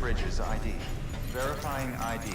Bridges ID. Verifying ID.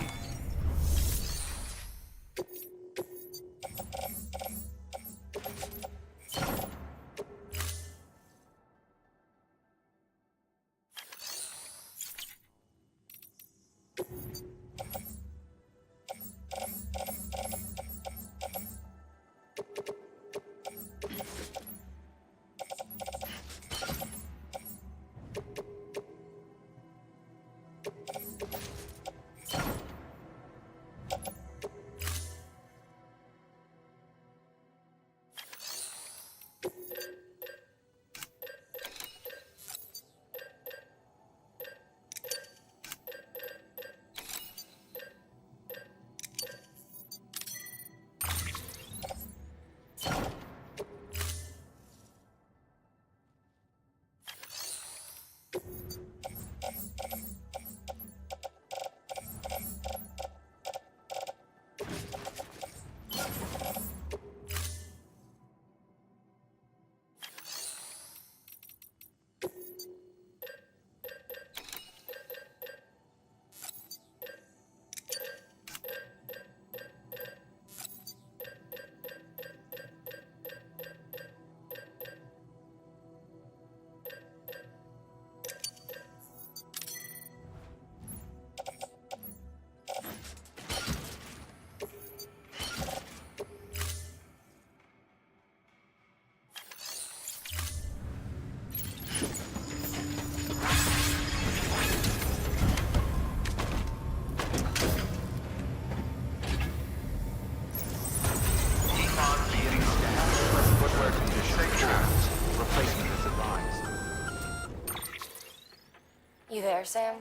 You there, Sam?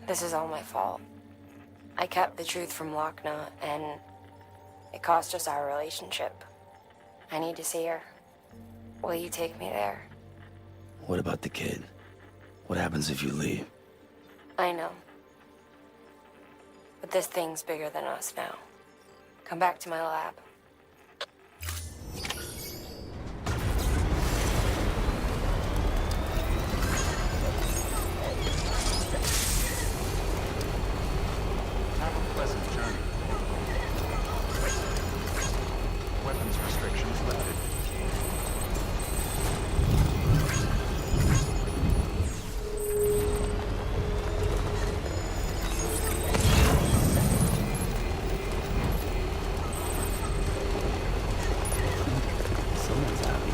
This is all my fault. I kept the truth from Lockne, and it cost us our relationship. I need to see her. Will you take me there? What about the kid? What happens if you leave? I know. But this thing's bigger than us now. Come back to my lab. Have a pleasant journey. Weapons restrictions lifted. Someone's happy.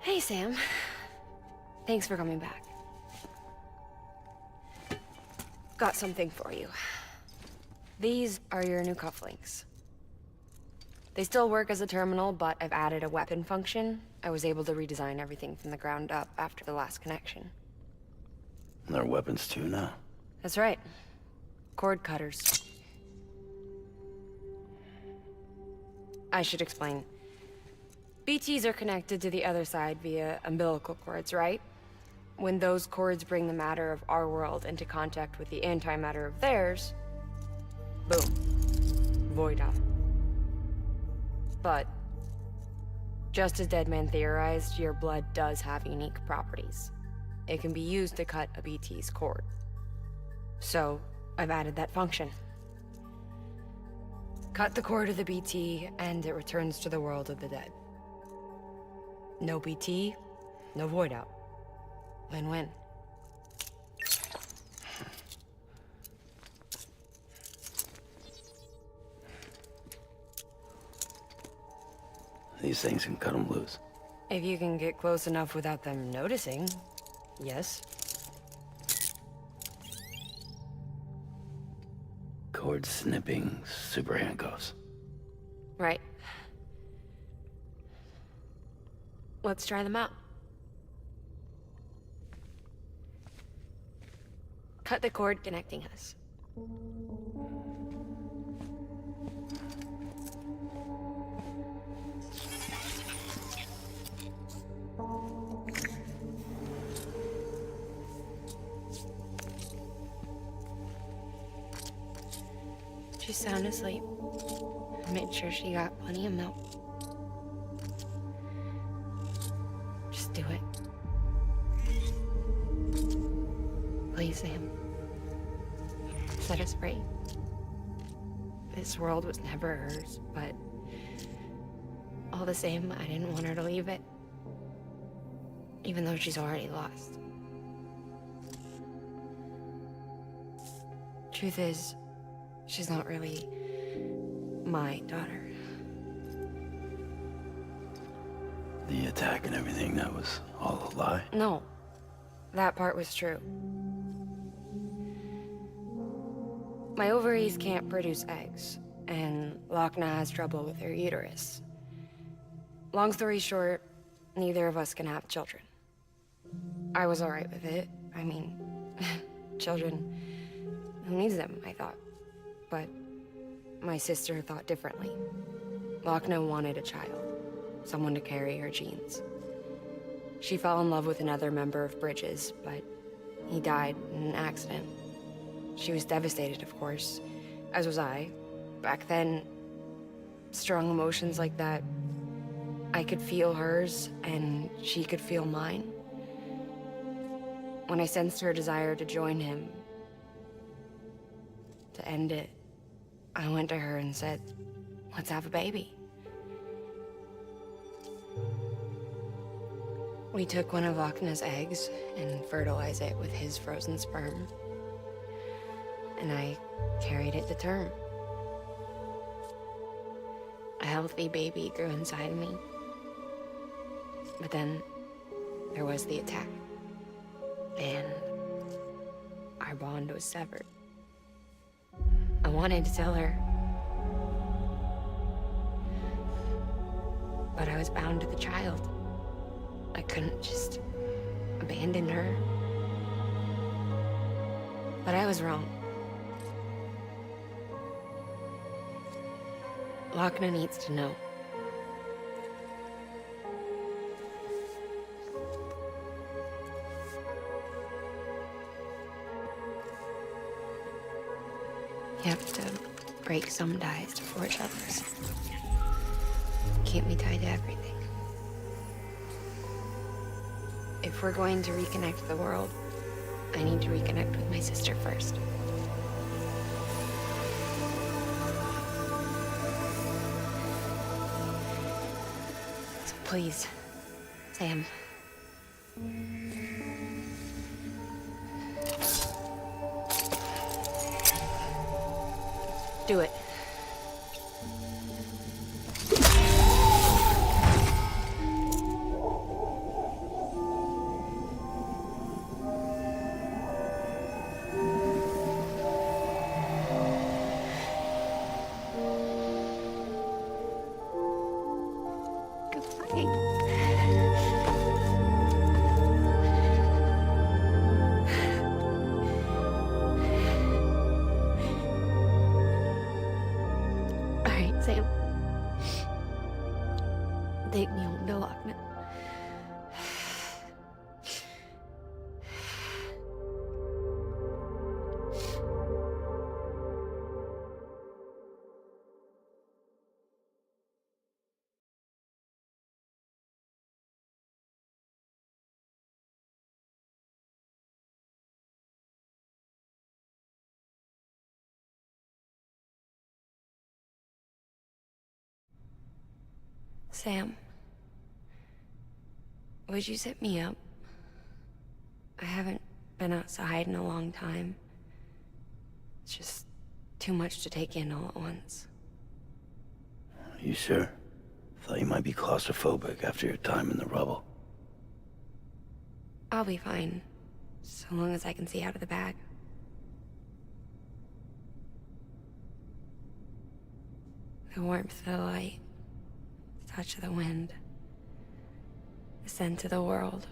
Hey, Sam. Thanks for coming back. Got something for you. These are your new cufflinks. They still work as a terminal, but I've added a weapon function. I was able to redesign everything from the ground up after the last connection. They're weapons too now. That's right. Cord cutters. I should explain. BTs are connected to the other side via umbilical cords, right? When those cords bring the matter of our world into contact with the antimatter of theirs, boom. void out. But, just as Deadman theorized, your blood does have unique properties. It can be used to cut a BT's cord. So, I've added that function. Cut the cord of the BT, and it returns to the world of the dead. No BT, no void out. Win-win. These things can cut them loose. If you can get close enough without them noticing, yes. Cord snipping, super handcuffs. Right. Let's try them out. Cut the cord connecting us. She's sound asleep. I made sure she got plenty of milk. Just do it. Please, Sam. Set us free. This world was never hers, but all the same, I didn't want her to leave it. Even though she's already lost. Truth is, she's not really my daughter. The attack and everything, that was all a lie? No, that part was true. My ovaries can't produce eggs, and Lockne has trouble with her uterus. Long story short, neither of us can have children. I was alright with it. I mean, children, who needs them, I thought. But my sister thought differently. Lockne wanted a child, someone to carry her genes. She fell in love with another member of Bridges, but he died in an accident. She was devastated, of course, as was I. Back then, strong emotions like that, I could feel hers, and she could feel mine. When I sensed her desire to join him, to end it, I went to her and said, let's have a baby. We took one of Lockne's eggs and fertilized it with his frozen sperm. And I carried it to term. A healthy baby grew inside me. But then there was the attack. And our bond was severed. I wanted to tell her, but I was bound to the child. I couldn't just abandon her. But I was wrong. Lockne needs to know. You have to break some ties to forge others. Keep me tied to everything. If we're going to reconnect the world, I need to reconnect with my sister first. So please, Sam. Do it. Goodbye. All right, Sam. Take me home to Lockne. Sam, would you set me up? I haven't been outside in a long time. It's just too much to take in all at once. You sure? Thought you might be claustrophobic after your time in the rubble. I'll be fine, so long as I can see out of the bag. The warmth of the light, the touch of the wind, the scent of the world.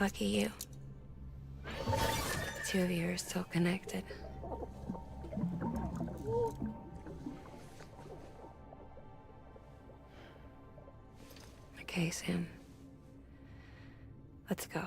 Lucky you. The two of you are still connected. Okay, Sam. Let's go.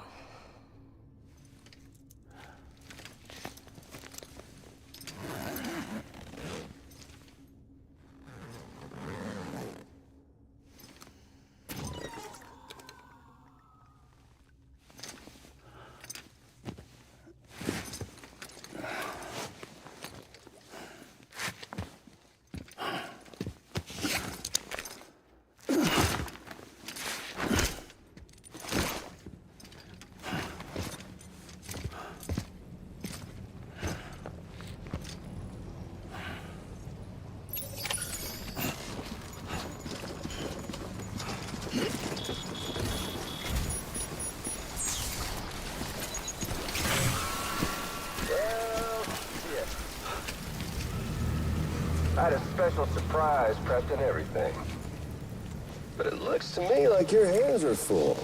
I had a special surprise prepped and everything. But it looks to me like your hands are full.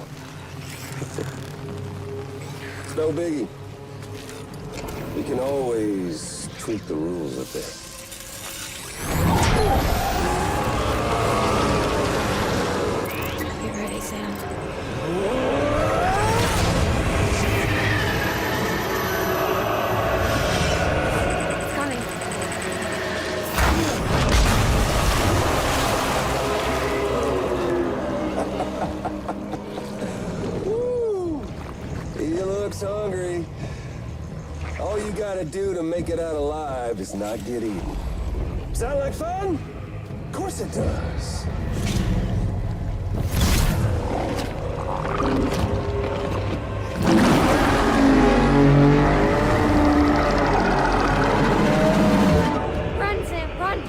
It's no biggie. We can always tweak the rules a bit. Get ready, Sam. It's coming. Woo! He looks hungry. All you gotta do to make it out alive is not get eaten. Sound like fun? Of course it does. Run, Sam, run!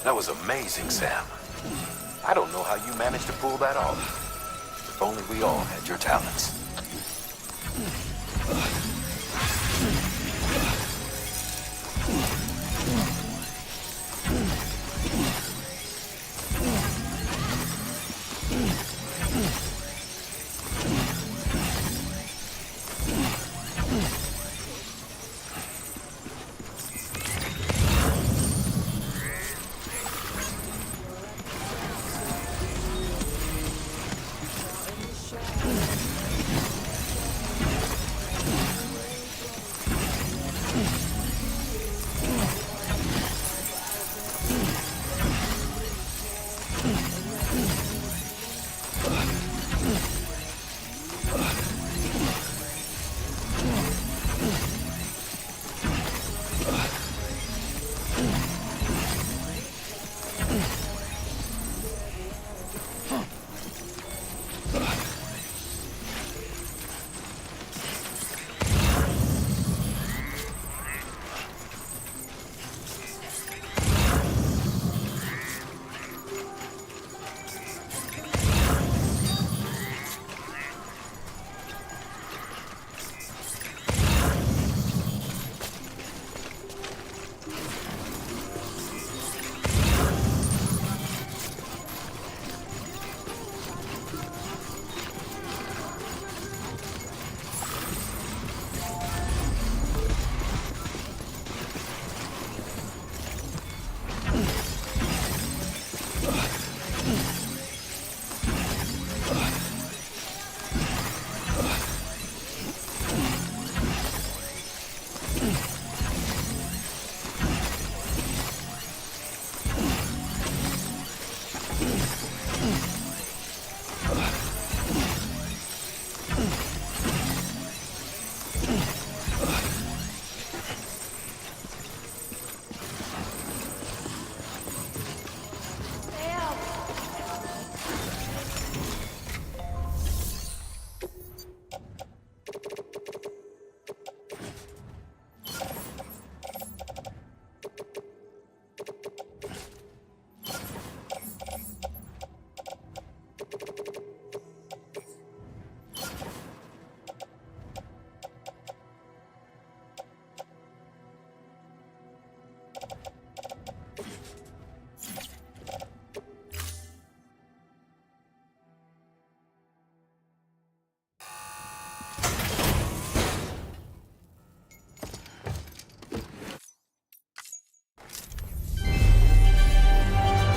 That was amazing, Sam. I don't know how you managed to pull that off. If only we all had your talents.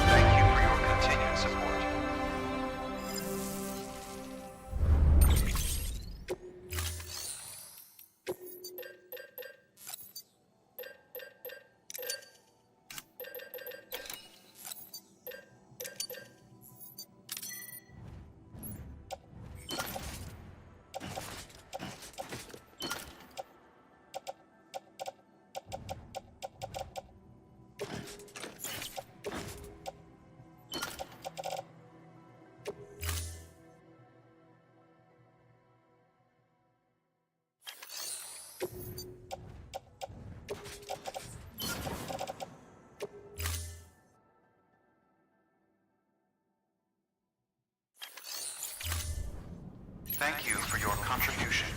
Thank you for your continued support. Thank you for your contribution.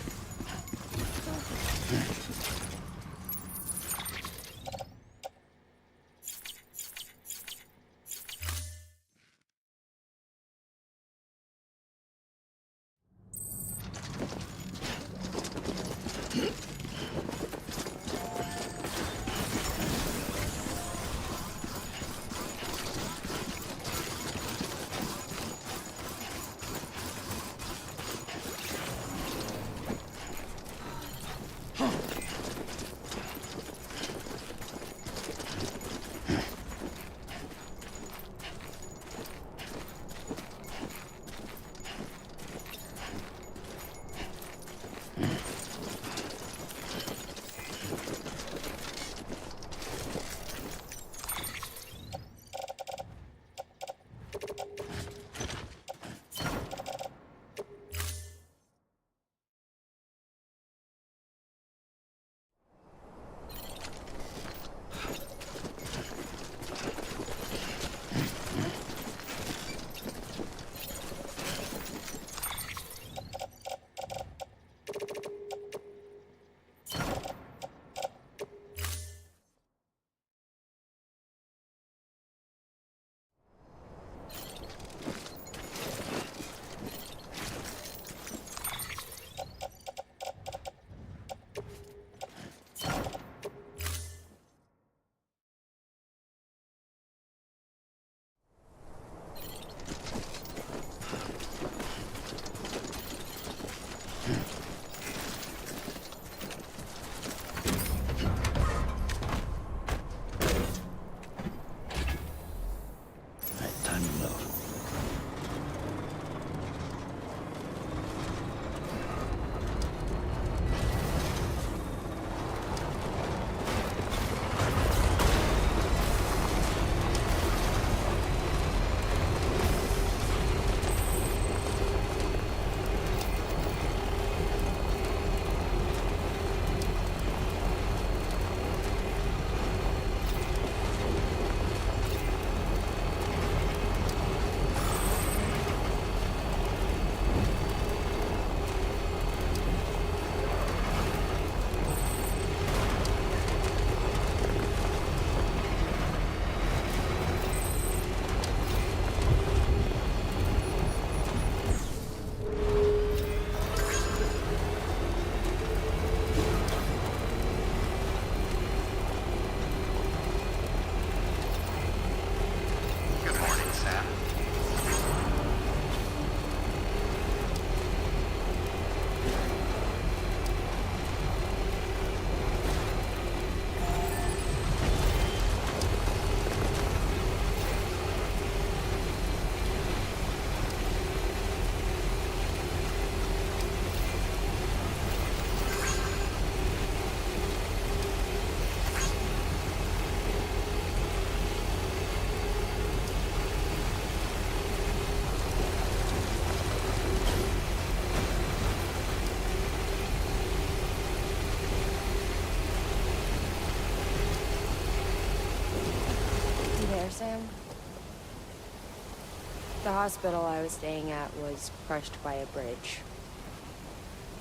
hospital I was staying at was crushed by a bridge.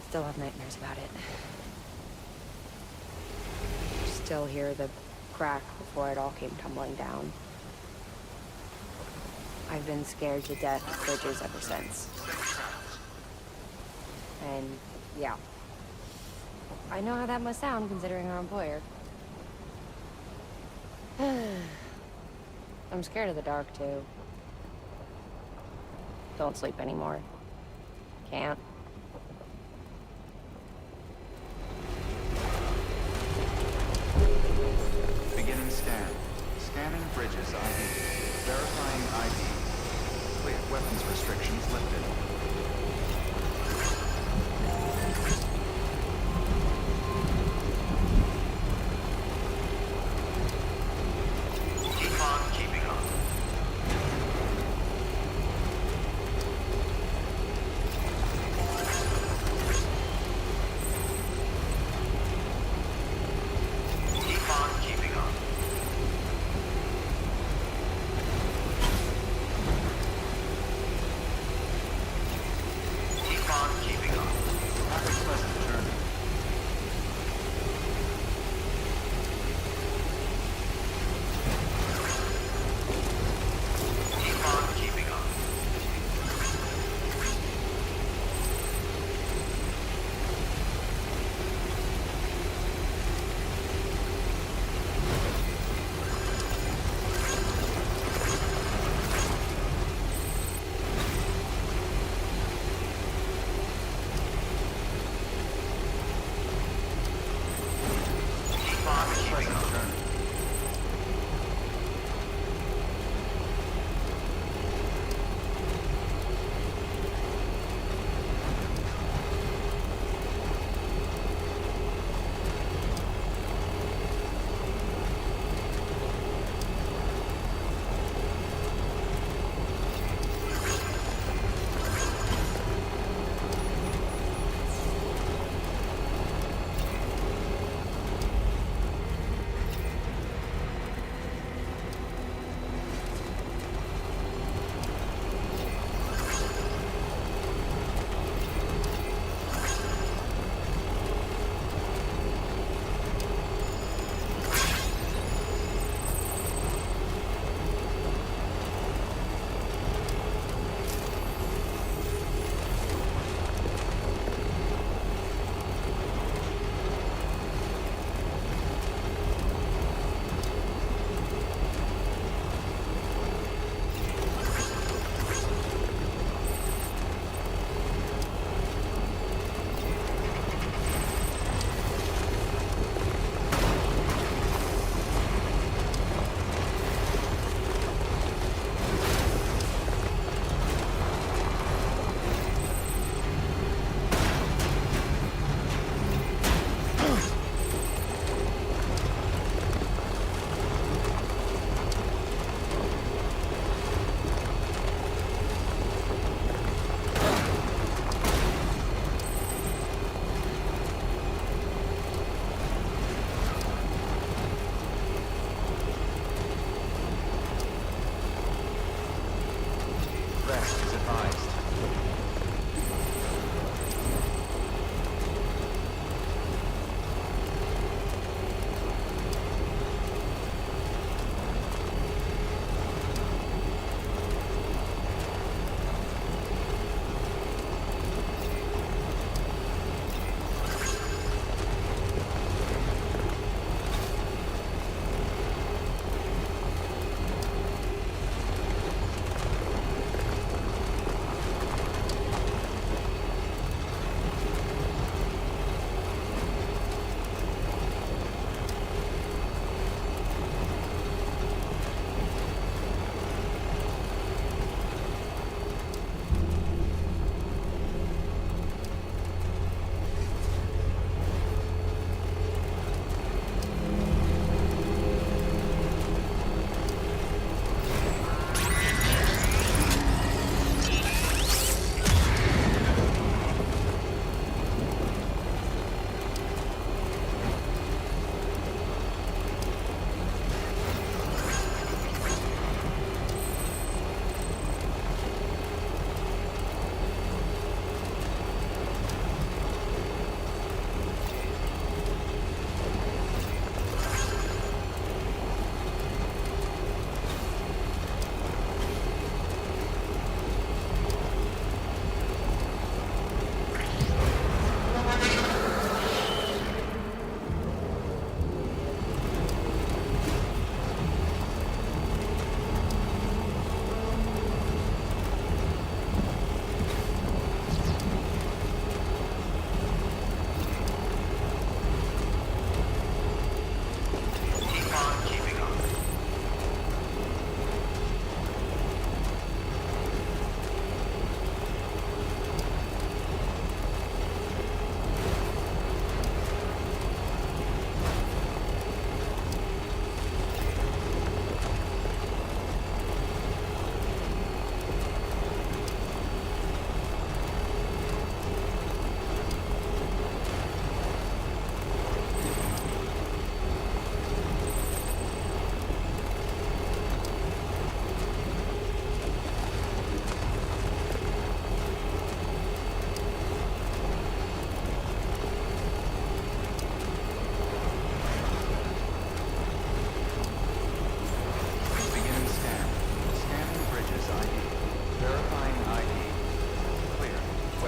Still have nightmares about it. Still hear the crack before it all came tumbling down. I've been scared to death of bridges ever since. And, yeah. I know how that must sound considering our employer. I'm scared of the dark, too. Don't sleep anymore. Can't. Beginning scan. Scanning bridges ID. Verifying ID. Clear. Weapons restrictions lifted. Keep on keeping on. Keep on keeping on.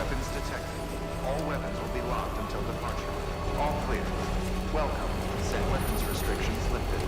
weapons detected. All weapons will be locked until departure. All clear. Welcome. Said weapons restrictions lifted.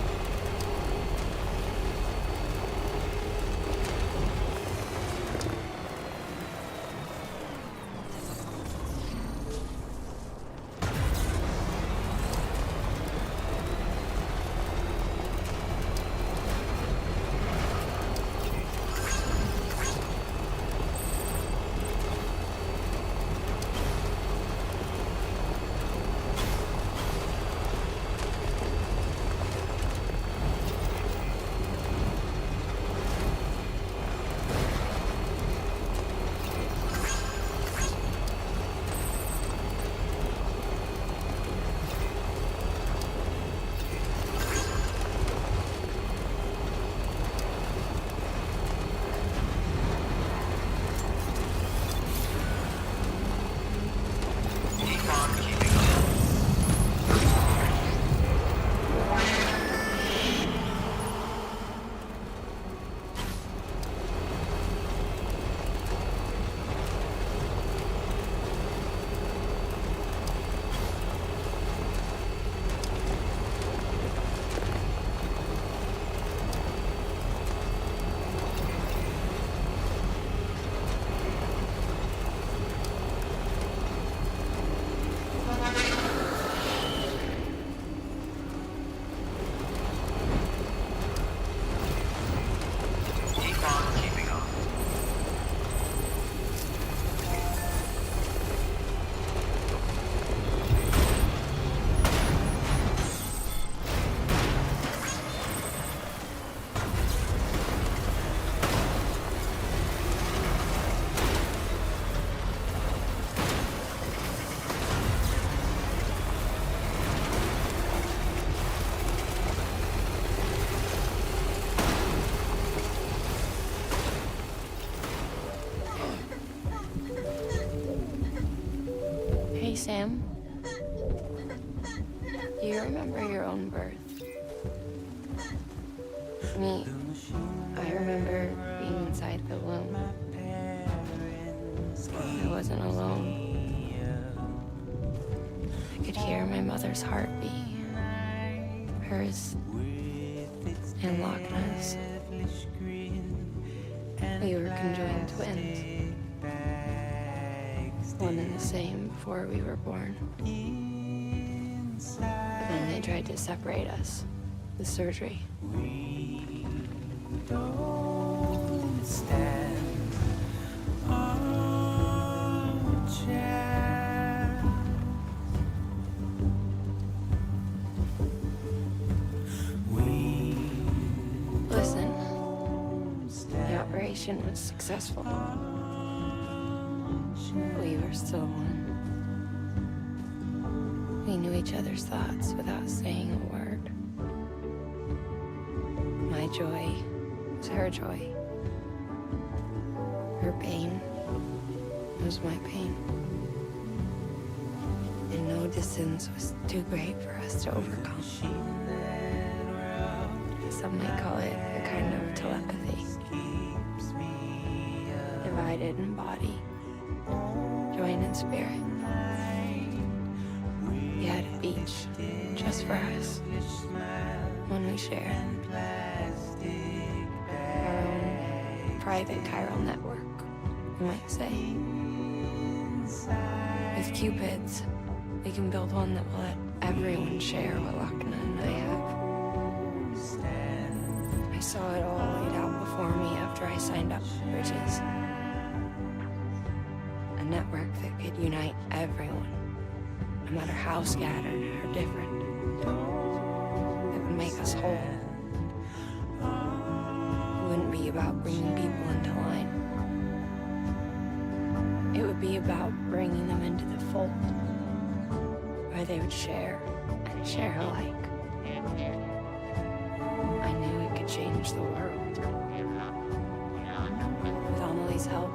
Hey, Sam. Do you remember your own birth? Me, I remember being inside the womb. I wasn't alone. I could hear my mother's heartbeat. Hers and Lockne's. We were conjoined twins. One and the same before we were born. But then they tried to separate us with surgery. Listen, the operation was successful. We were still one. We knew each other's thoughts without saying a word. My joy was her joy. Her pain was my pain. And no distance was too great for us to overcome. Some might call it a kind of telepathy. Divided in body, joined in spirit. We had a beach just for us. One we shared. Our own private chiral network, you might say. With Cupids, we can build one that will let everyone share what Lockne and I have. I saw it all laid out before me after I signed up for Bridges. A network that could unite everyone, no matter how scattered or different. That would make us whole. It wouldn't be about bringing people into line. It would be about bringing them into the fold, where they would share and share alike. I knew it could change the world. With Amelie's help,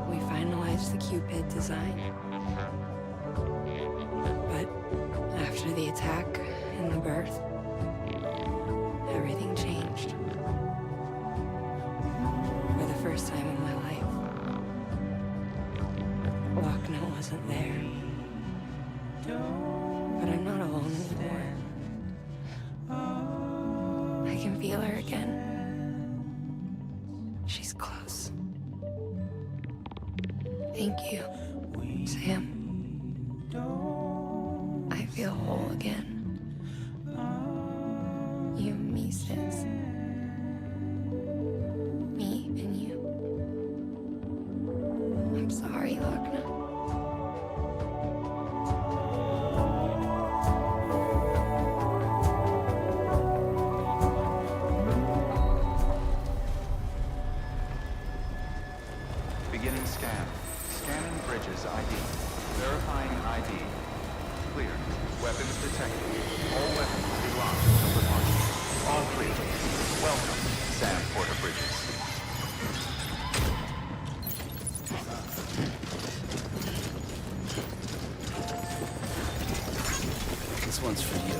we finalized the Cupid design. But after the attack and the birth, everything changed. For the first time in my life. Lockne wasn't there. But I'm not alone anymore. I can feel her again. She's close. Thank you, Sam. I feel whole again. You and me, sis. Me and you. I'm sorry, Lockne. Beginning scan. Scanning bridges ID. Verifying ID. Clear. Weapons detected. All weapons will be locked until departure. All clear. Welcome, Sam Porter Bridges. This one's for you.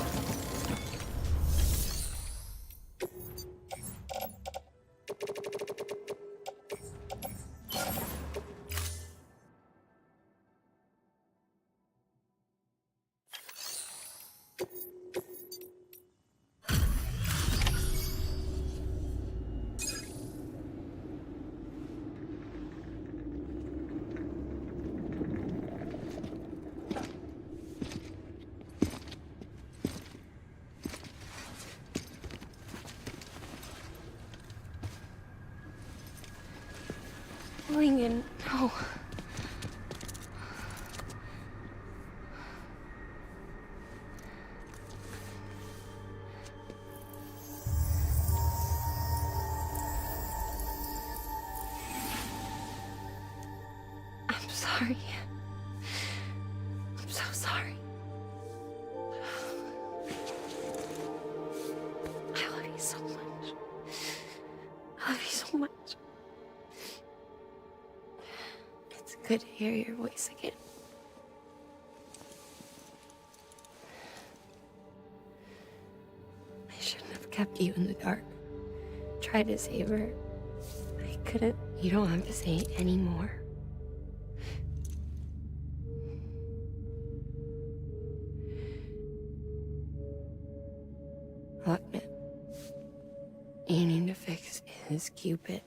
Lincoln, no. I'm sorry. I'm so sorry. I love you so much. I love you so much. It's good to hear your voice again. I shouldn't have kept you in the dark. Tried to save her. I couldn't. You don't have to say it anymore. Lockne, you need to fix his Cupid.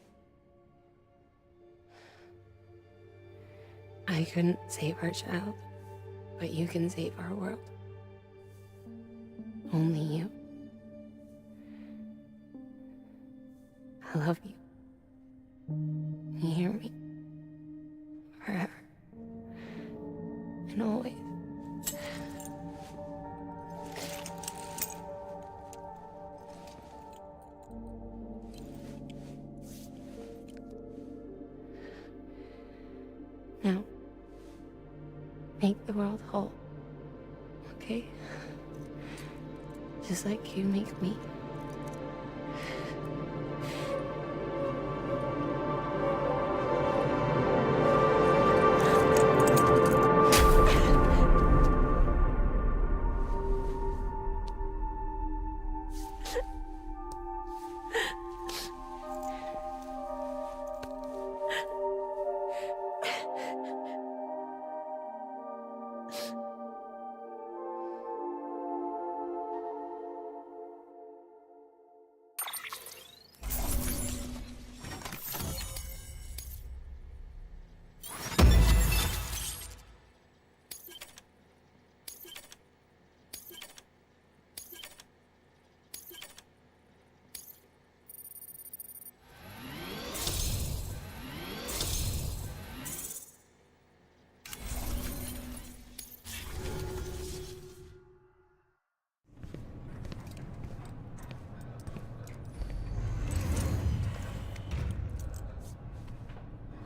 I couldn't save our child, but you can save our world. Only you. I love you. You hear me? Forever. And always. Now, make the world whole, okay? Just like you make me.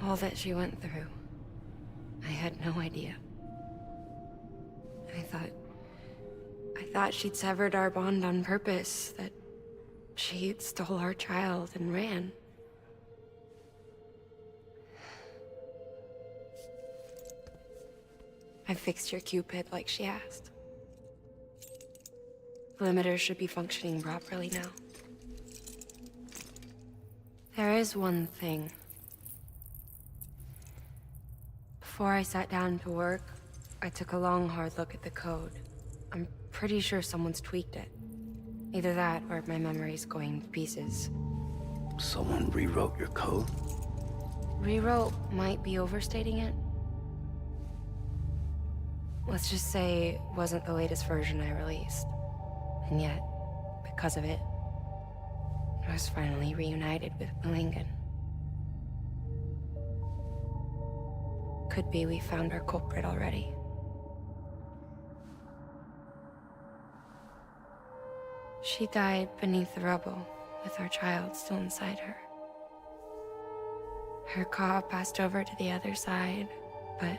All that she went through, I had no idea. I thought she'd severed our bond on purpose, that she stole our child and ran. I fixed your Cupid like she asked. The limiter should be functioning properly now. There is one thing. Before I sat down to work, I took a long, hard look at the code. I'm pretty sure someone's tweaked it. Either that, or my memory's going to pieces. Someone rewrote your code? Rewrote might be overstating it. Let's just say it wasn't the latest version I released. And yet, because of it, I was finally reunited with Malingen. Could be we found our culprit already. She died beneath the rubble, with our child still inside her. Her Ka passed over to the other side, but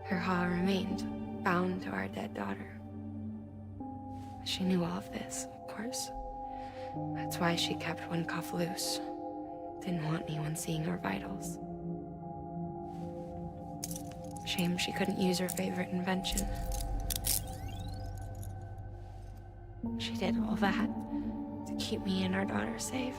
her Ha remained, bound to our dead daughter. She knew all of this, of course. That's why she kept one cuff loose. Didn't want anyone seeing her vitals. Shame she couldn't use her favorite invention. She did all that to keep me and our daughter safe.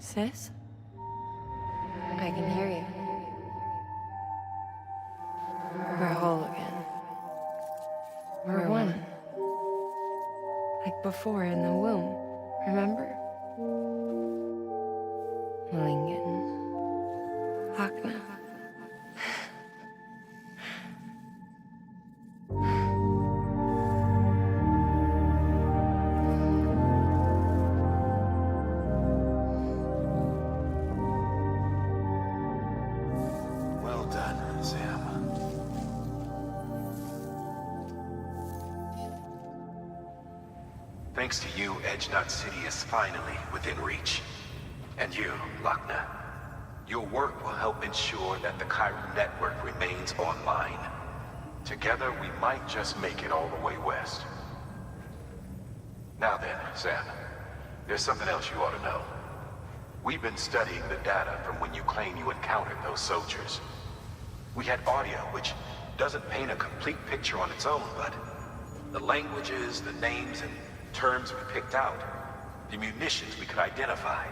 Sis? I can hear you. We're whole again. We're one. Like before in the womb, remember? Malingen. Lockne. Well done, Sam. Thanks to you, Edge City is finally within reach. And you, Lockne. Your work will help ensure that the Chiral network remains online. Together, we might just make it all the way west. Now then, Sam, there's something else you ought to know. We've been studying the data from when you claim you encountered those soldiers. We had audio, which doesn't paint a complete picture on its own, but the languages, the names, and terms we picked out, the munitions we could identify,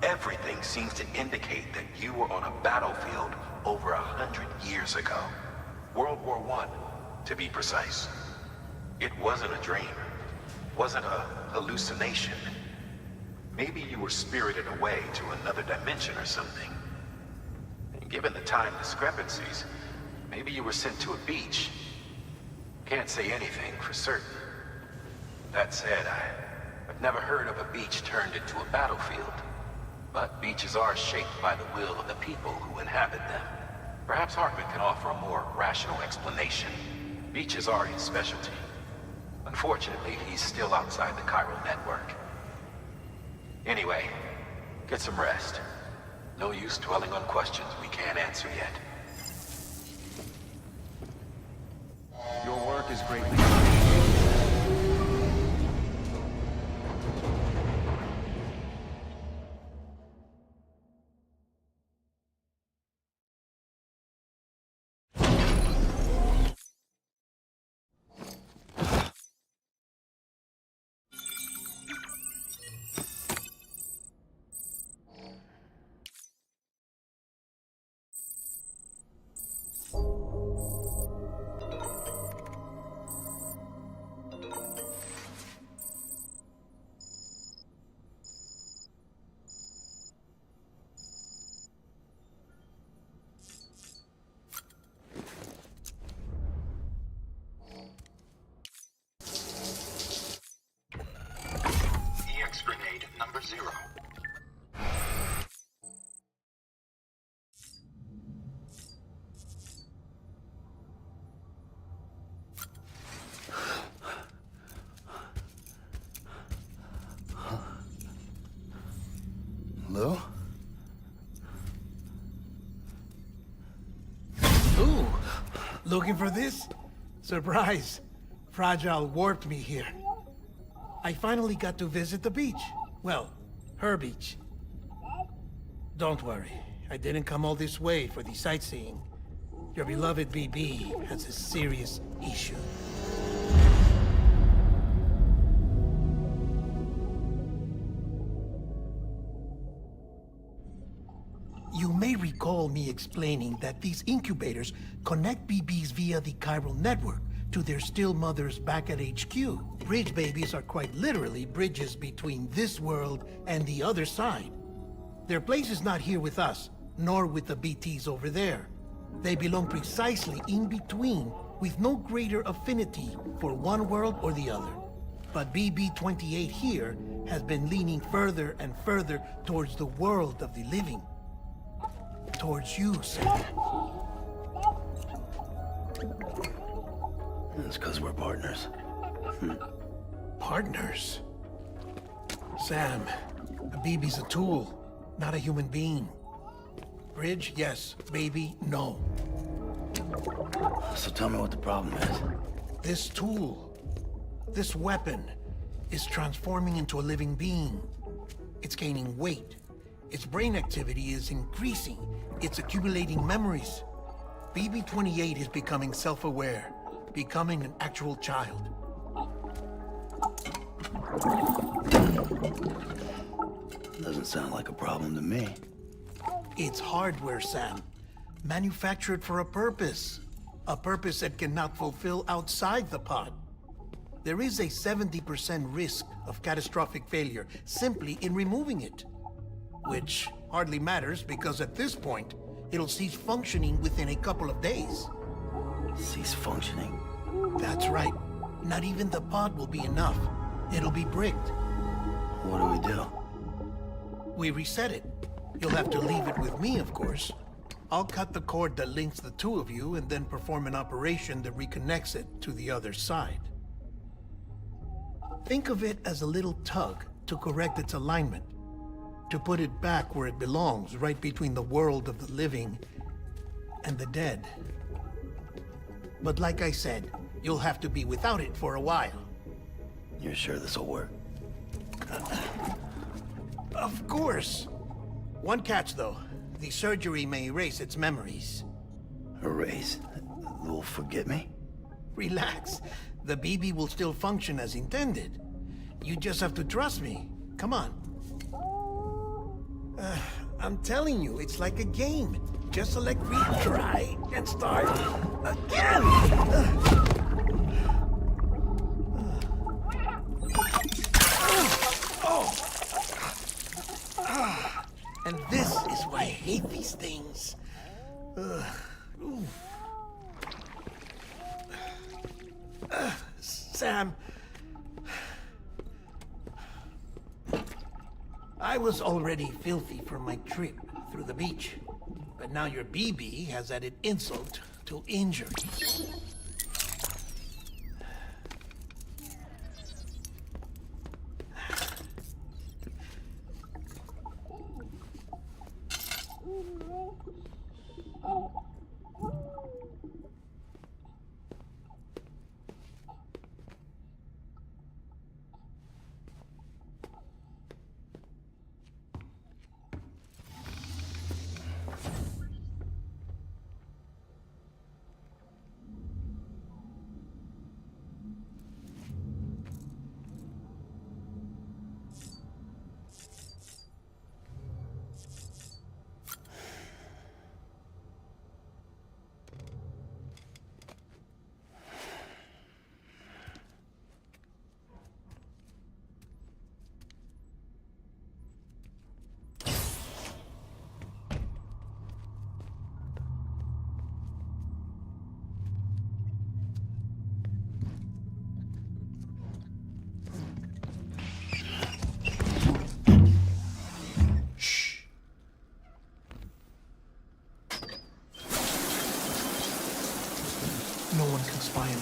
everything seems to indicate that you were on a battlefield over 100 years ago. World War I, to be precise. It wasn't a dream. Wasn't a hallucination. Maybe you were spirited away to another dimension or something. And given the time discrepancies, maybe you were sent to a beach. Can't say anything for certain. That said, I've never heard of a beach turned into a battlefield. But beaches are shaped by the will of the people who inhabit them. Perhaps Hartman can offer a more rational explanation. Beaches are his specialty. Unfortunately, he's still outside the Chiral network. Anyway, get some rest. No use dwelling on questions we can't answer yet. Your work is greatly appreciated. 0. Lou? Ooh, looking for this? Surprise. Fragile warped me here. I finally got to visit the beach. Well, her beach. Don't worry, I didn't come all this way for the sightseeing. Your beloved BB has a serious issue. You may recall me explaining that these incubators connect BBs via the chiral network to their still mothers back at HQ. Bridge babies are quite literally bridges between this world and the other side. Their place is not here with us, nor with the BTs over there. They belong precisely in between, with no greater affinity for one world or the other. But BB-28 here has been leaning further and further towards the world of the living. Towards you, Sam. It's because we're partners. Partners? Sam, a BB's a tool, not a human being. Bridge, yes. Baby, no. So tell me what the problem is. This tool, this weapon, is transforming into a living being. It's gaining weight. Its brain activity is increasing. It's accumulating memories. BB-28 is becoming self-aware, becoming an actual child. Doesn't sound like a problem to me. It's hardware, Sam. Manufactured for a purpose. A purpose that cannot fulfill outside the pod. There is a 70% risk of catastrophic failure simply in removing it. Which hardly matters because at this point, it'll cease functioning within a couple of days. Cease functioning? That's right. Not even the pod will be enough. It'll be bricked. What do we do? We reset it. You'll have to leave it with me, of course. I'll cut the cord that links the two of you and then perform an operation that reconnects it to the other side. Think of it as a little tug to correct its alignment. To put it back where it belongs, right between the world of the living and the dead. But like I said, you'll have to be without it for a while. You're sure this'll work? Of course. One catch, though. The surgery may erase its memories. Erase? Will forget me? Relax. The BB will still function as intended. You just have to trust me. Come on. I'm telling you, it's like a game. Just select retry and start again. And this is why I hate these things. Sam, I was already filthy from my trip through the beach, but now your BB has added insult to injury.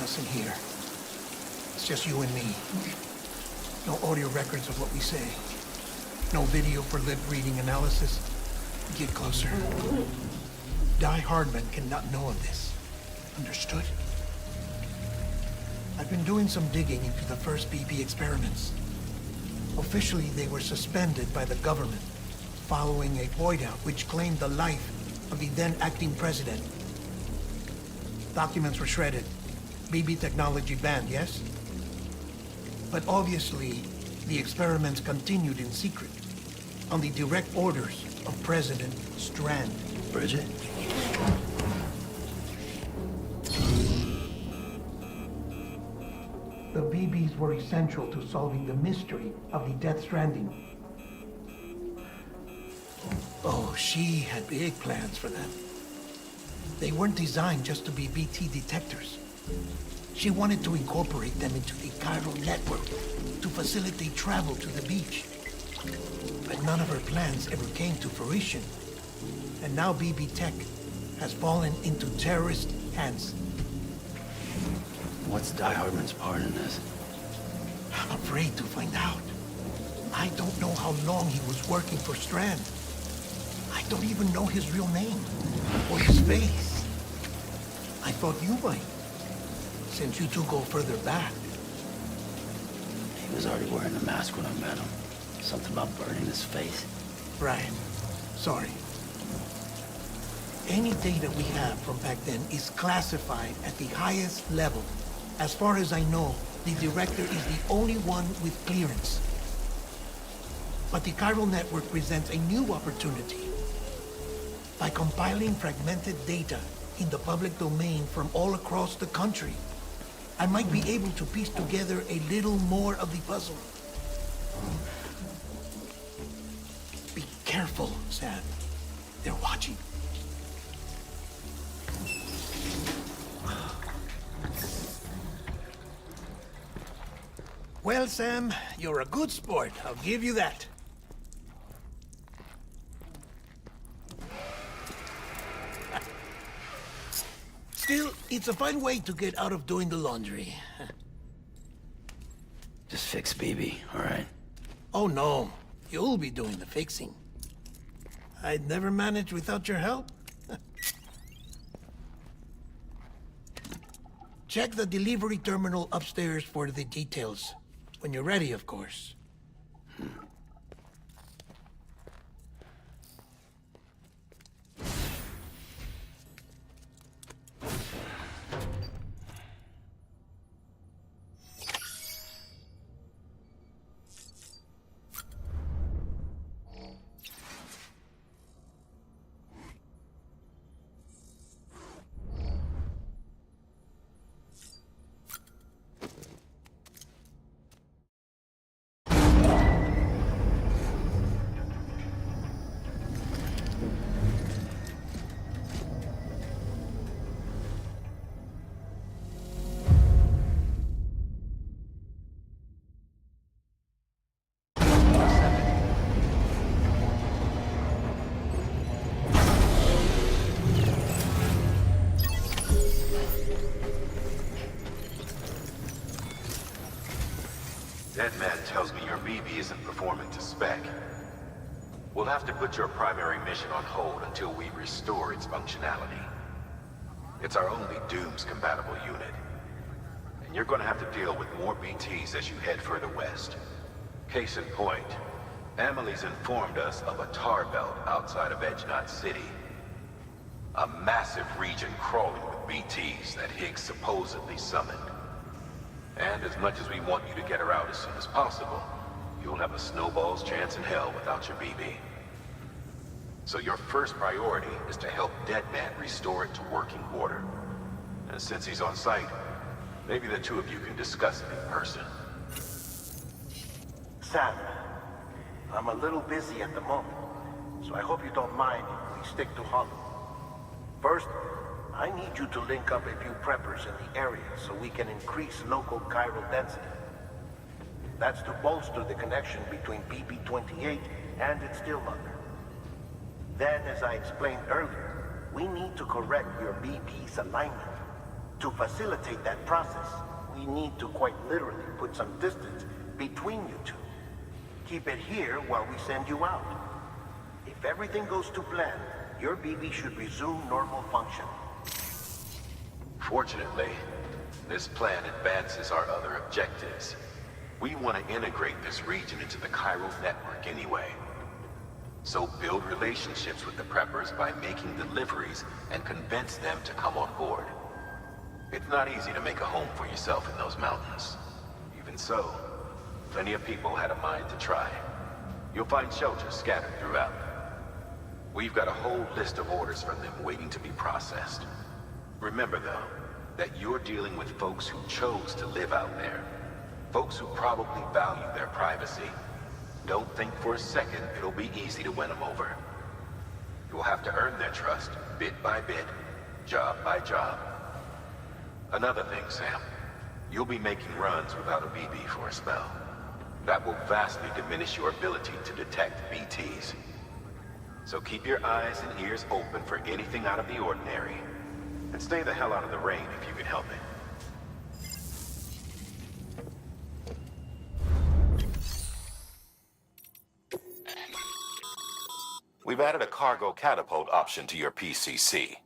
us in here. It's just you and me. No audio records of what we say. No video for lip-reading analysis. Get closer. Die Hardman cannot know of this. Understood? I've been doing some digging into the first BB experiments. Officially, they were suspended by the government, following a void out which claimed the life of the then acting president. Documents were shredded. BB technology banned, yes? But obviously, the experiments continued in secret, on the direct orders of President Strand. Bridget? The BBs were essential to solving the mystery of the Death Stranding. Oh, she had big plans for them. They weren't designed just to be BT detectors. She wanted to incorporate them into the chiral network to facilitate travel to the beach. But none of her plans ever came to fruition. And now BB Tech has fallen into terrorist hands. What's Die Hardman's part in this? I'm afraid to find out. I don't know how long he was working for Strand. I don't even know his real name, or his face. I thought you might, since you two go further back. He was already wearing a mask when I met him. Something about burning his face. Right. Sorry. Any data we have from back then is classified at the highest level. As far as I know, the director is the only one with clearance. But the chiral network presents a new opportunity. By compiling fragmented data in the public domain from all across the country, I might be able to piece together a little more of the puzzle. Be careful, Sam. They're watching. Well, Sam, you're a good sport. I'll give you that. Still, it's a fine way to get out of doing the laundry. Just fix BB, all right? Oh, no. You'll be doing the fixing. I'd never manage without your help. Check the delivery terminal upstairs for the details. When you're ready, of course. Deadman tells me your BB isn't performing to spec. We'll have to put your primary mission on hold until we restore its functionality. It's our only Dooms-compatible unit. And you're gonna have to deal with more BTs as you head further west. Case in point, Amelie's informed us of a tar belt outside of Edgenot City. A massive region crawling with BTs that Higgs supposedly summoned. And as much as we want you to get her out as soon as possible, you'll have a snowball's chance in hell without your BB. So your first priority is to help Deadman restore it to working order. And since he's on site, maybe the two of you can discuss it in person. Sam, I'm a little busy at the moment, so I hope you don't mind if we stick to Hollow. First, I need you to link up a few preppers in the area so we can increase local chiral density. That's to bolster the connection between BB-28 and its stillmother. Then, as I explained earlier, we need to correct your BB's alignment To facilitate that process, we need to quite literally put some distance between you two. Keep it here while we send you out. If everything goes to plan, your BB should resume normal function. Fortunately, this plan advances our other objectives. We want to integrate this region into the chiral network anyway. So build relationships with the preppers by making deliveries and convince them to come on board. It's not easy to make a home for yourself in those mountains. Even so, plenty of people had a mind to try. You'll find shelters scattered throughout. We've got a whole list of orders from them waiting to be processed. Remember, though, that you're dealing with folks who chose to live out there. Folks who probably value their privacy. Don't think for a second it'll be easy to win them over. You'll have to earn their trust, bit by bit, job by job. Another thing, Sam. You'll be making runs without a BB for a spell. That will vastly diminish your ability to detect BTs. So keep your eyes and ears open for anything out of the ordinary. And stay the hell out of the rain if you can help it. We've added a cargo catapult option to your PCC.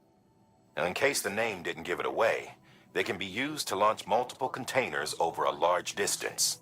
Now, in case the name didn't give it away, they can be used to launch multiple containers over a large distance.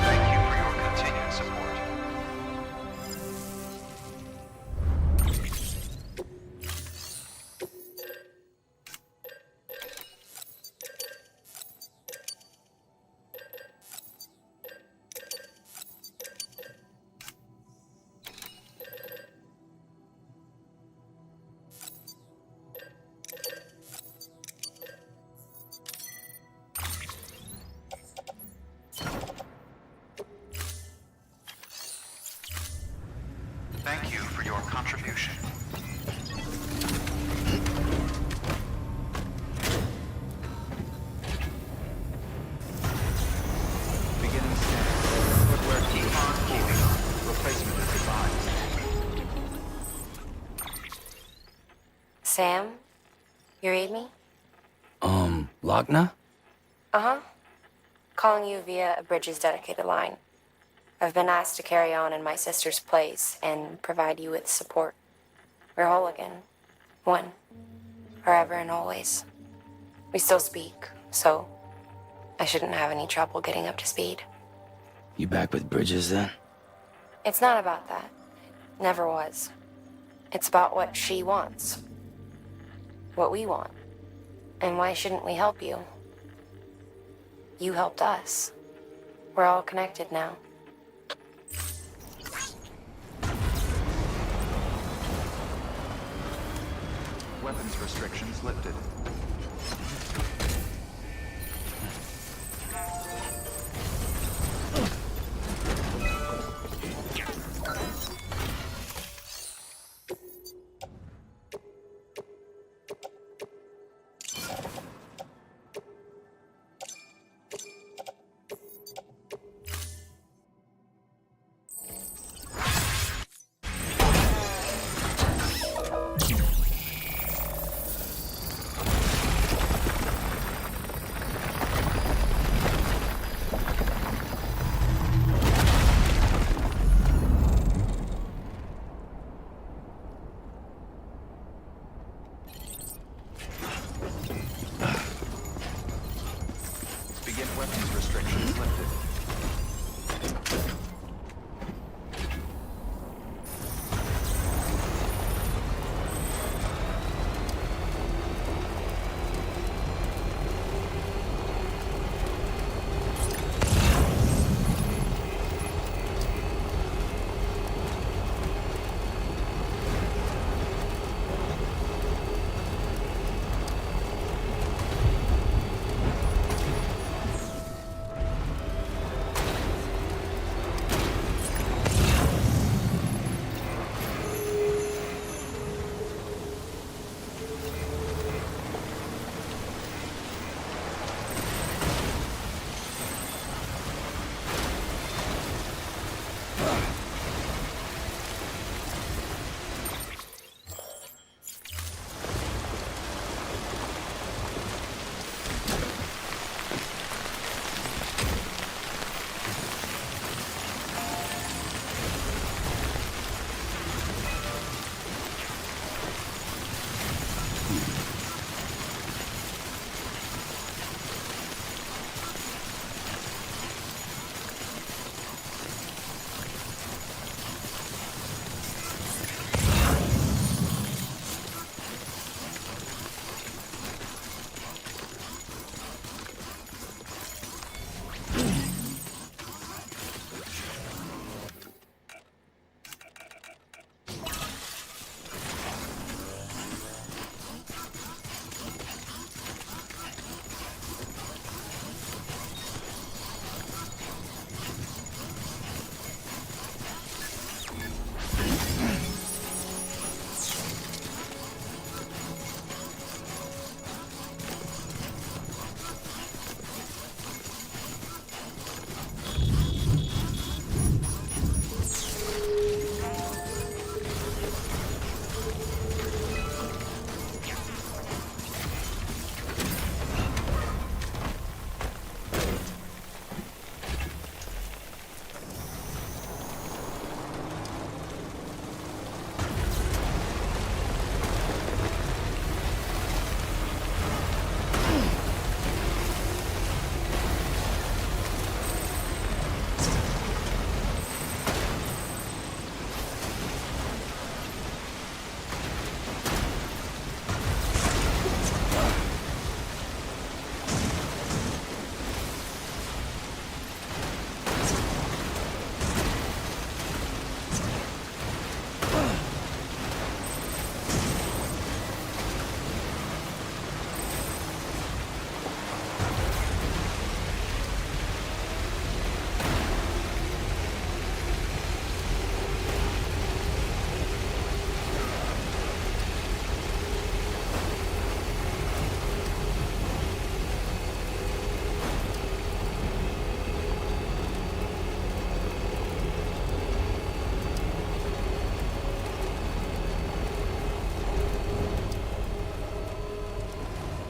Thank you for your continued support. Thank you for your contribution. Beginning scan. Footwear keep on keeping on. Replacement is advised. Sam? You read me? Lockne? Uh-huh. Calling you via a Bridges dedicated line. I've been asked to carry on in my sister's place and provide you with support. We're whole again. One. Forever and always. We still speak, so I shouldn't have any trouble getting up to speed. You back with Bridges then? It's not about that. Never was. It's about what she wants. What we want. And why shouldn't we help you? You helped us. We're all connected now. Weapons restrictions lifted. Begin weapons restrictions lifted.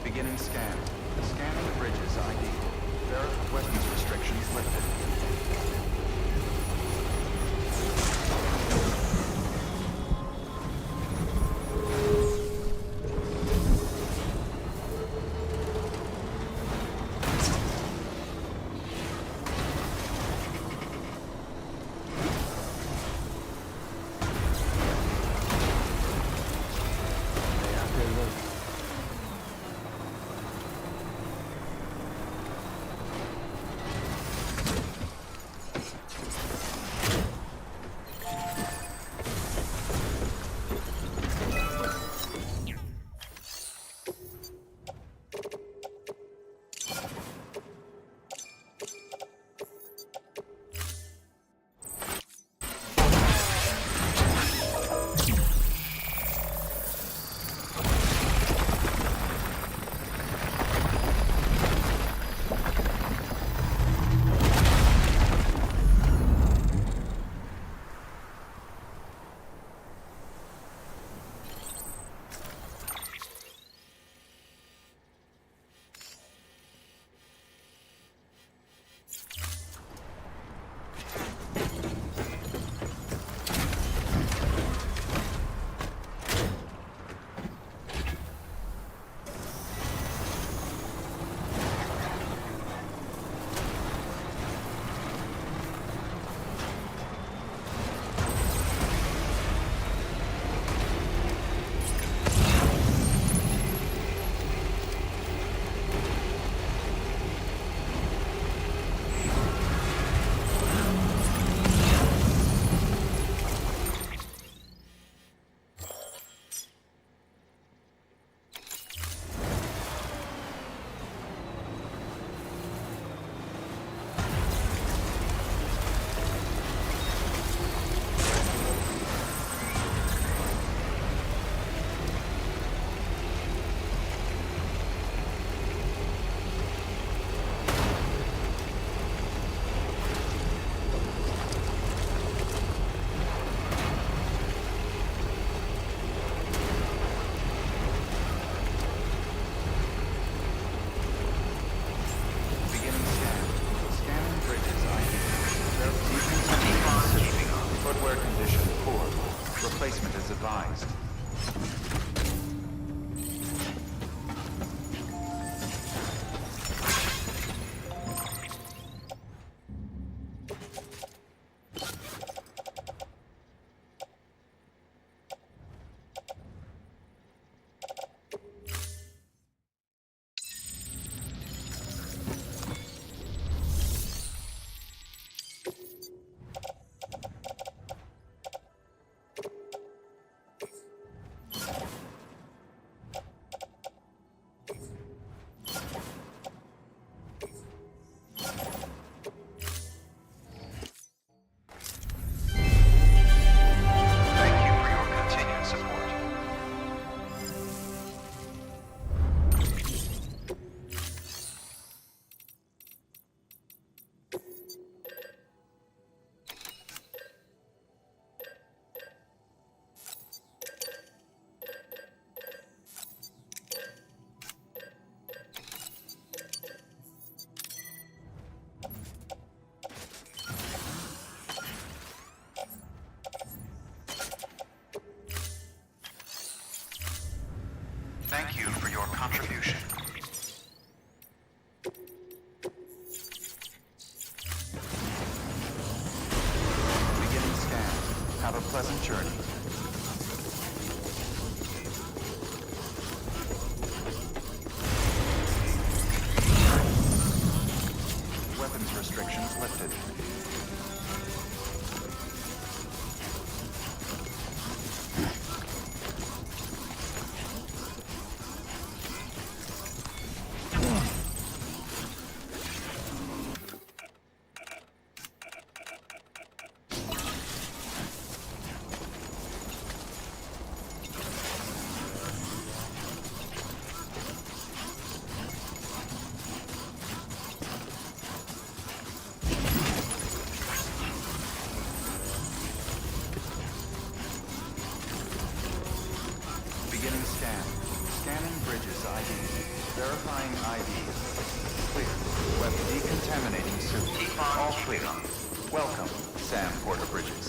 Beginning scan. Scanning the bridge's ID. Verify weapons restrictions lifted. Replacement is advised. Thank you for your continued support. Thank you for your contribution. Beginning scan. Have a pleasant journey. Weapons restrictions lifted. Beginning scan. Scanning bridges ID. Verifying ID. Clear. Weapon decontaminating suit. Keep on. All clear. Welcome, Sam Porter Bridges.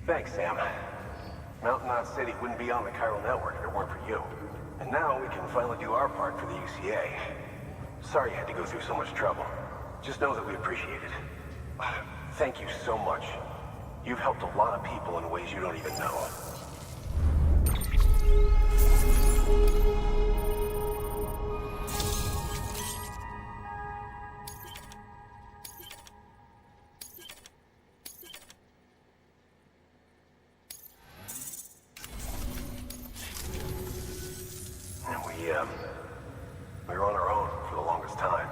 Thanks, Sam. Mountain Knot City wouldn't be on the chiral network if it weren't for you. And now we can finally do our part for the UCA. Sorry you had to go through so much trouble. Just know that we appreciate it. Thank you so much. You've helped a lot of people in ways you don't even know. We were on our own for the longest time.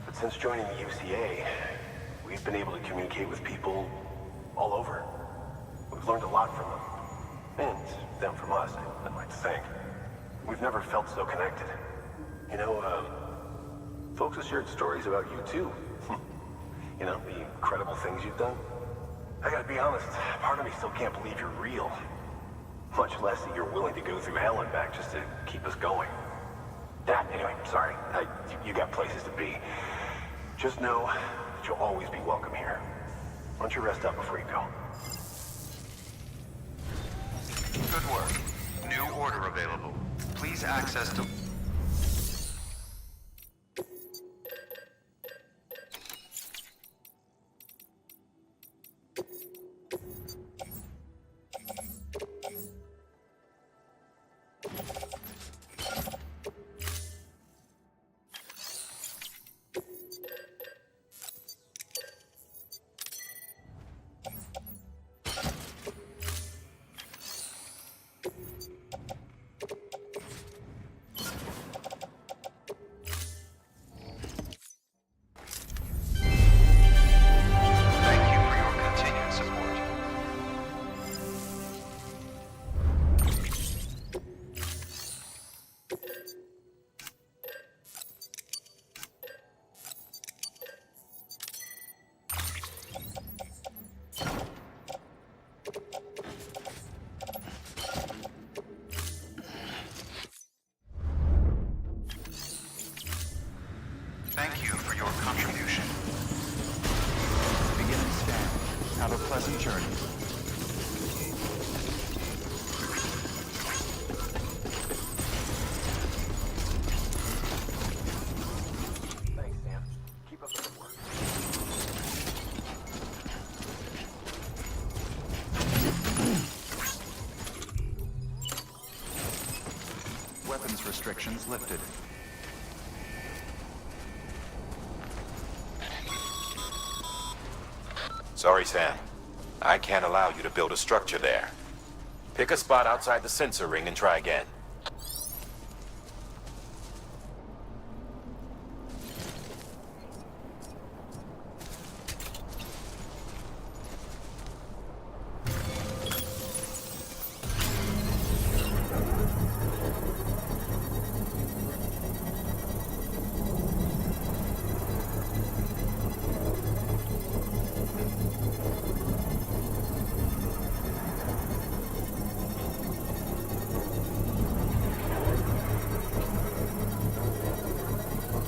But since joining the UCA, we've been able to communicate with people all over. We've learned a lot from them. And them from us, I'd like to think. We've never felt so connected. You know, folks have shared stories about you too. You know, the incredible things you've done. I gotta be honest, part of me still can't believe you're real. Much less that you're willing to go through hell and back just to keep us going. Yeah, anyway, sorry. You got places to be. Just know that you'll always be welcome here. Why don't you rest up before you go? Good work. New order available. Please access to... pleasant journey. Thanks, Sam. Keep up the good work. Weapons restrictions lifted. Sorry, Sam. I can't allow you to build a structure there. Pick a spot outside the sensor ring and try again.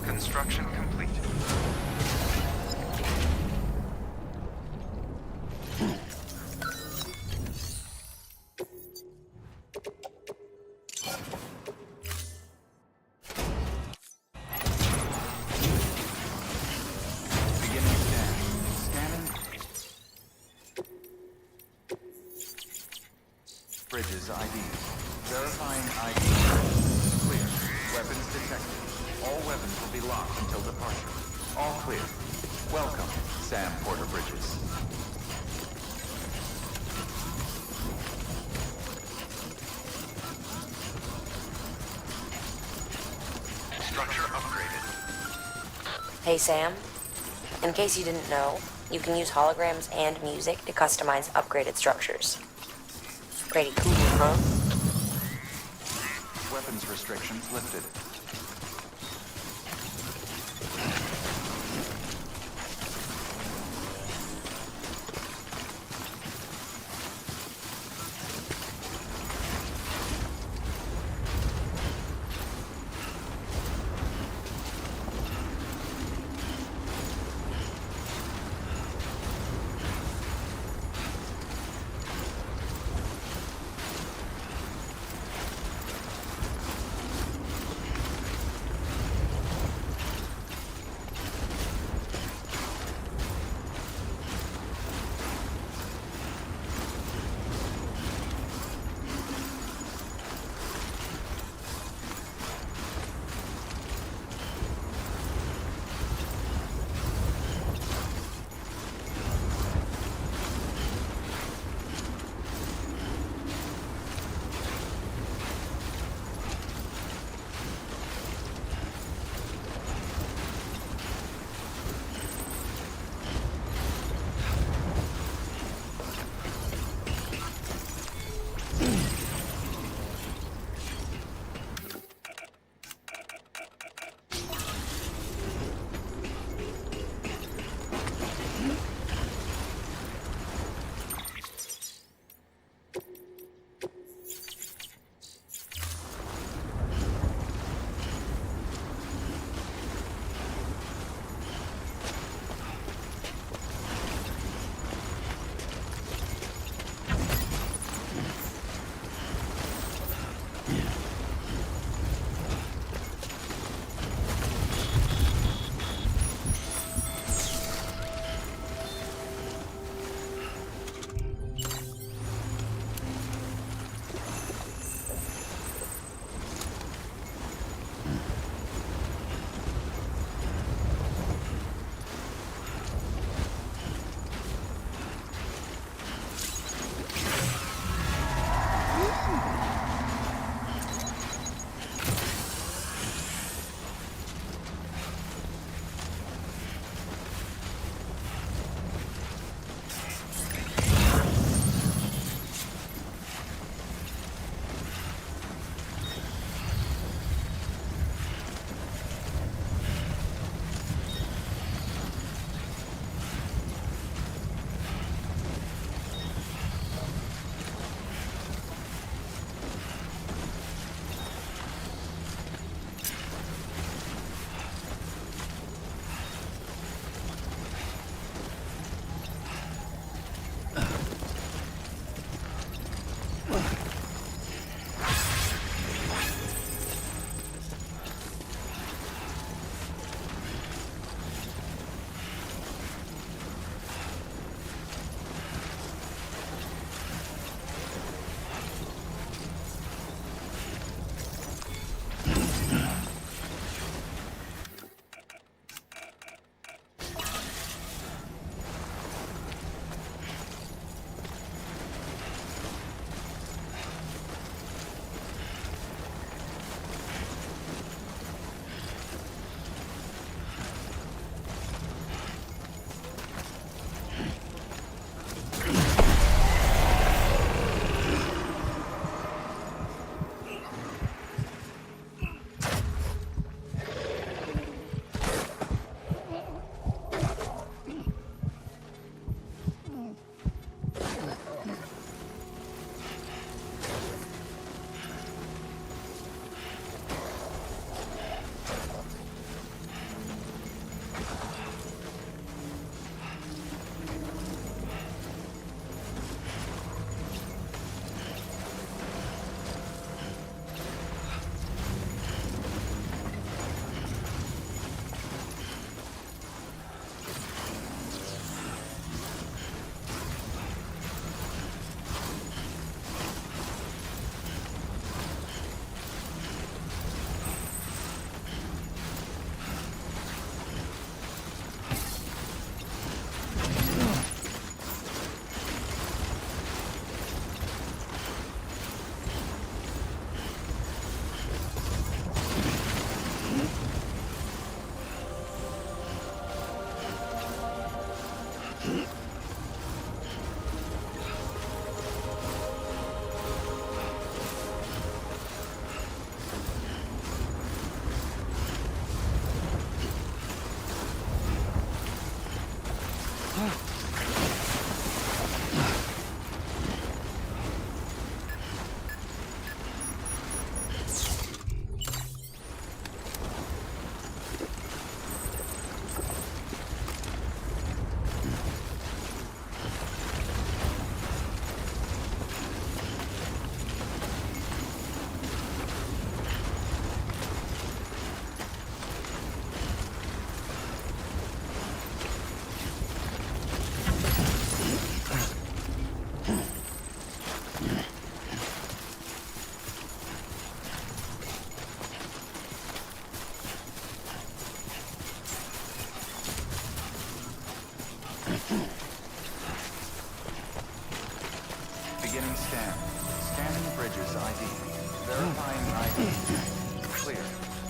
Construction complete. Beginning scan. Scanning. Bridges ID. Verifying ID. Clear. Weapons detected. All weapons will be locked until departure. All clear. Welcome, Sam Porter Bridges. Structure upgraded. Hey, Sam. In case you didn't know, you can use holograms and music to customize upgraded structures. Pretty cool, huh? Weapons restrictions lifted.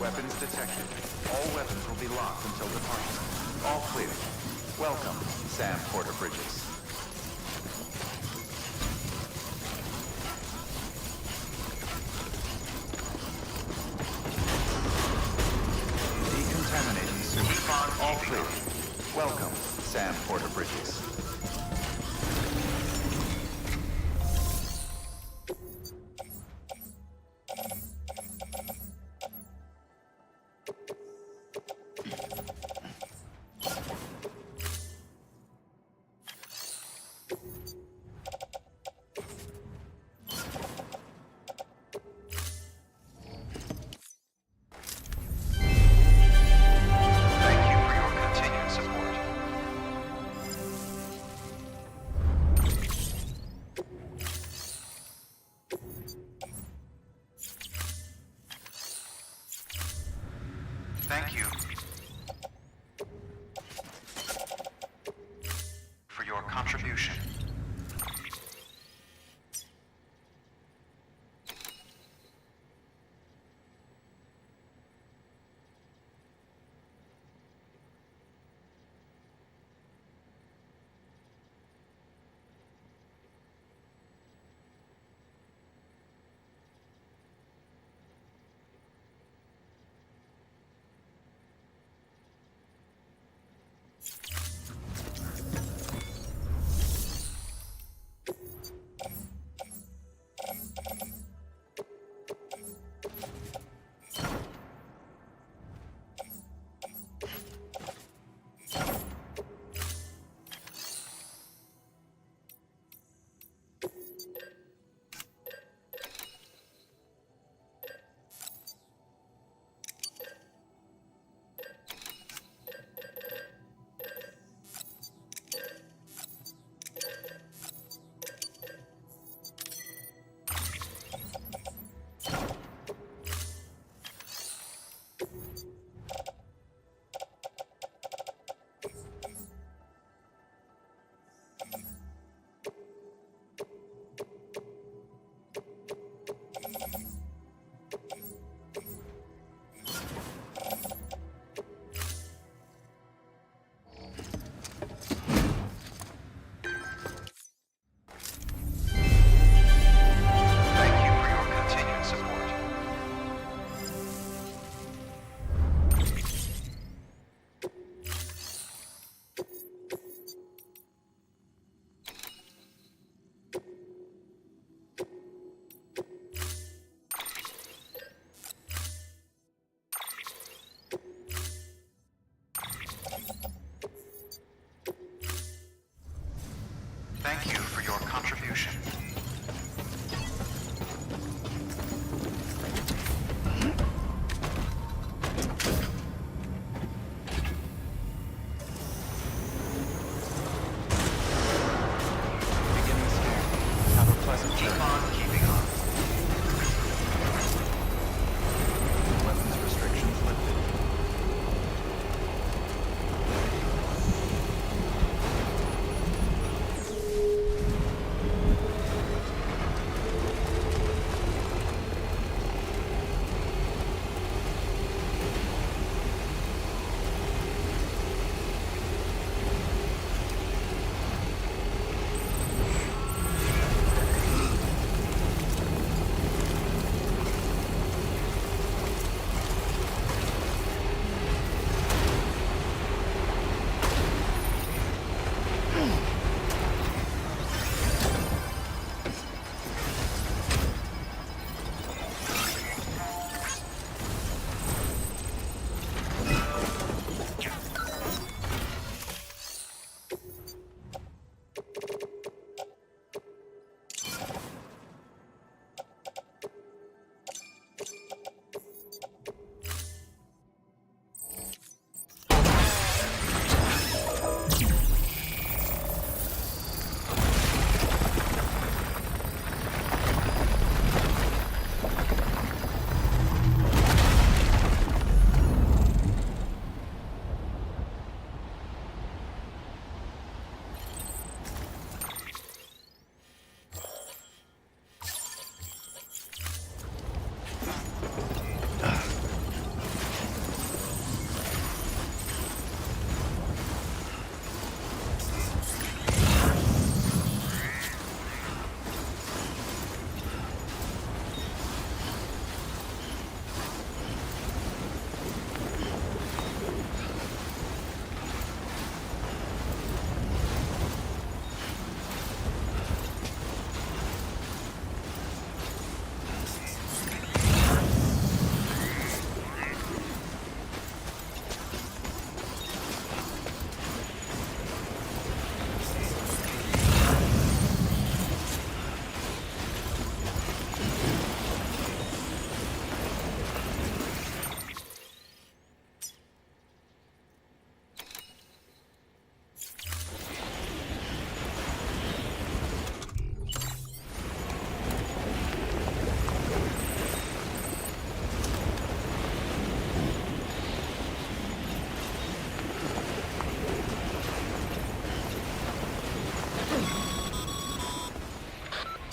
Weapons detected. All weapons will be locked until departure. All clear. Welcome, Sam Porter Bridges. Decontaminating suit. All clear. Welcome, Sam Porter Bridges. Thank you for your continued support. Thank you for your contribution.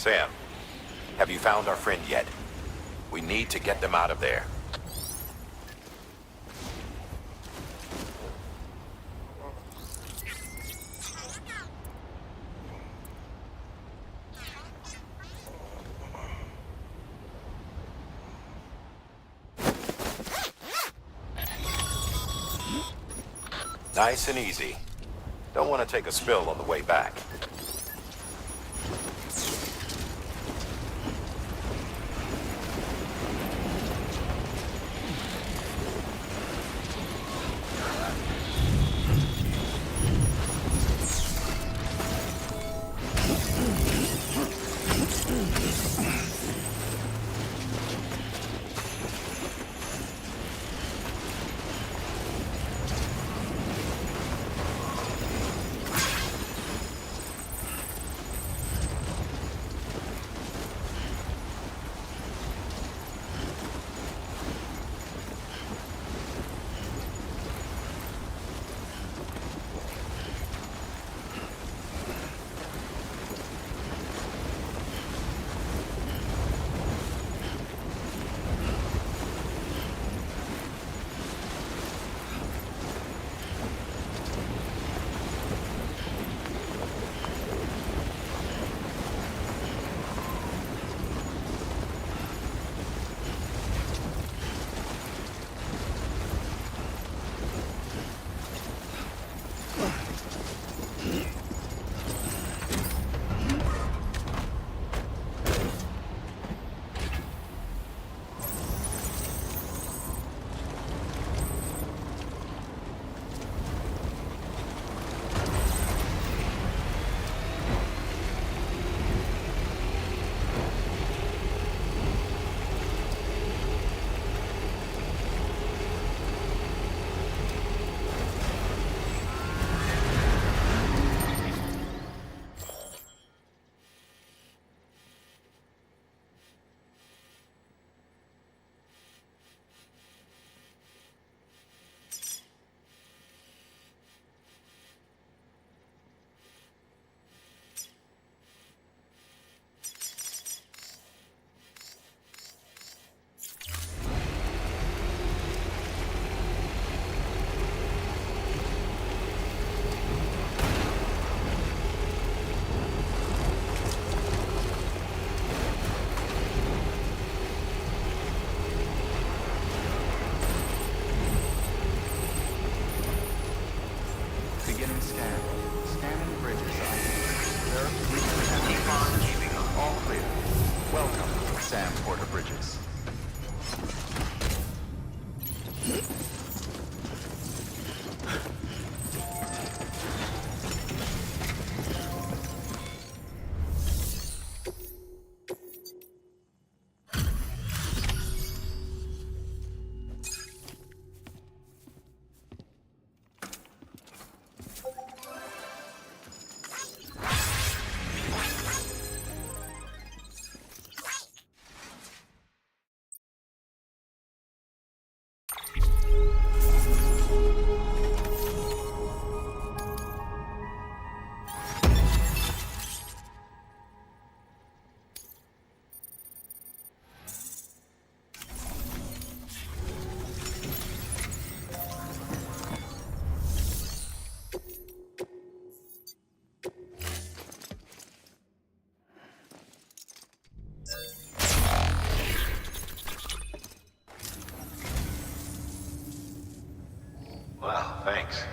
Sam, have you found our friend yet? We need to get them out of there. Nice and easy. Don't want to take a spill on the way back. Beginning scan. Scanning bridges ID. Verification. All clear. Welcome, Sam Porter Bridges. Wow, thanks.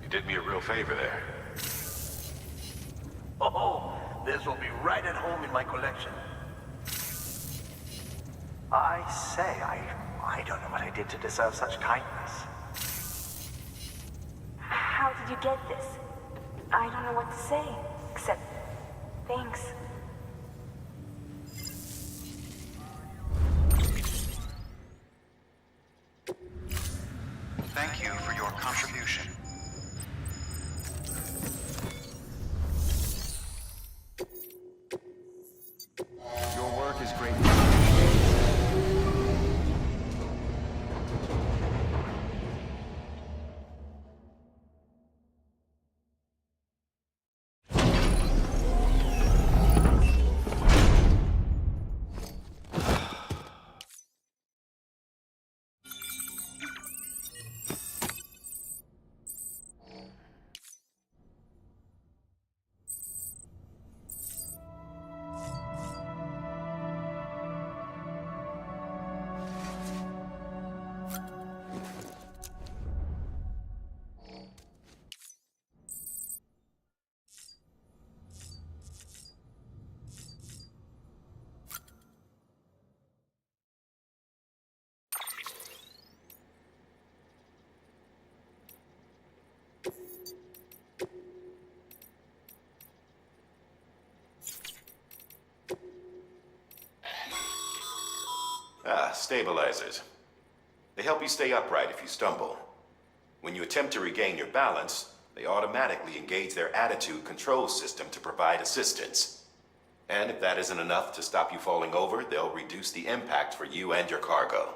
You did me a real favor there. Oh, this will be right at home in my collection. I say, I don't know what I did to deserve such kindness. How did you get this? I don't know what to say, except thanks. Thank you for your contribution. Your work is greatly appreciated. Ah, stabilizers. They help you stay upright if you stumble. When you attempt to regain your balance, they automatically engage their attitude control system to provide assistance. And if that isn't enough to stop you falling over, they'll reduce the impact for you and your cargo.